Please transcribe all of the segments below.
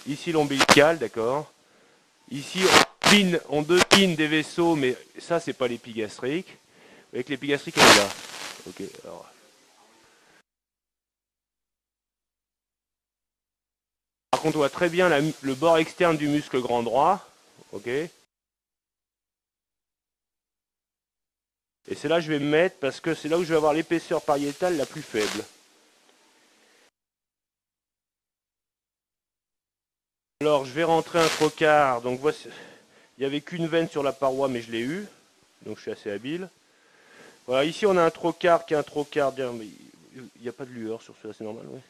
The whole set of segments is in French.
Ici l'ombilical, d'accord. Ici on devine des vaisseaux, mais ça c'est pas l'épigastrique. Vous voyez que l'épigastrique elle est là. Ok, alors. Par contre on voit très bien le bord externe du muscle grand droit. Ok. Et c'est là que je vais me mettre parce que c'est là où je vais avoir l'épaisseur pariétale la plus faible. Alors je vais rentrer un trocard, donc voici, il n'y avait qu'une veine sur la paroi mais je l'ai eu, donc je suis assez habile. Voilà, ici on a un trocard qui est un trocard, il n'y a pas de lueur sur celui-là, c'est normal, oui.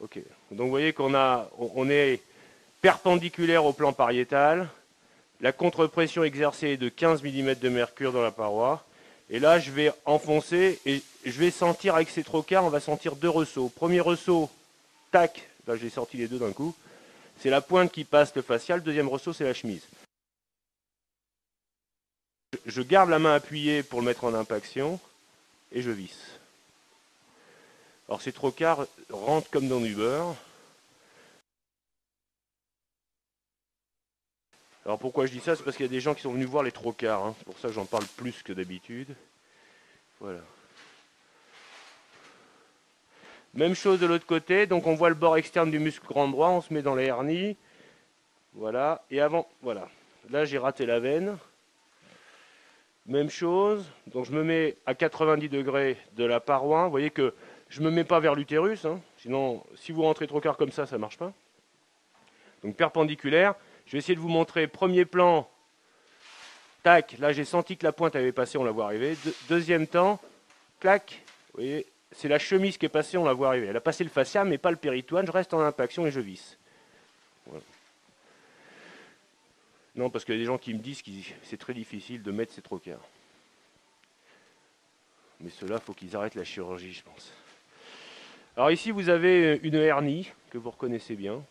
Ok, donc vous voyez on est perpendiculaire au plan pariétal, la contre-pression exercée est de 15 mm de mercure dans la paroi, et là je vais enfoncer et je vais sentir avec ces trocards, on va sentir deux ressauts. Premier ressaut, tac, là j'ai sorti les deux d'un coup. C'est la pointe qui passe le facial. Deuxième ressaut, c'est la chemise. Je garde la main appuyée pour le mettre en impaction et je visse. Alors ces trocards rentrent comme dans du beurre. Alors pourquoi je dis ça? C'est parce qu'il y a des gens qui sont venus voir les trocards. Hein. C'est pour ça que j'en parle plus que d'habitude. Voilà. Même chose de l'autre côté. Donc on voit le bord externe du muscle grand droit. On se met dans la hernie. Voilà. Et avant, voilà. Là j'ai raté la veine. Même chose, donc je me mets à 90 degrés de la paroi. Vous voyez que je ne me mets pas vers l'utérus, hein. Sinon, si vous rentrez trop quart comme ça ne marche pas. Donc perpendiculaire. Je vais essayer de vous montrer premier plan. Tac, là j'ai senti que la pointe avait passé, on la voit arriver. Deuxième temps, clac, vous voyez, c'est la chemise qui est passée, on la voit arriver. Elle a passé le fascia, mais pas le péritoine. Je reste en impaction et je visse. Voilà. Non, parce qu'il y a des gens qui me disent que c'est très difficile de mettre ces trocars. Mais ceux-là, il faut qu'ils arrêtent la chirurgie, je pense. Alors ici, vous avez une hernie que vous reconnaissez bien.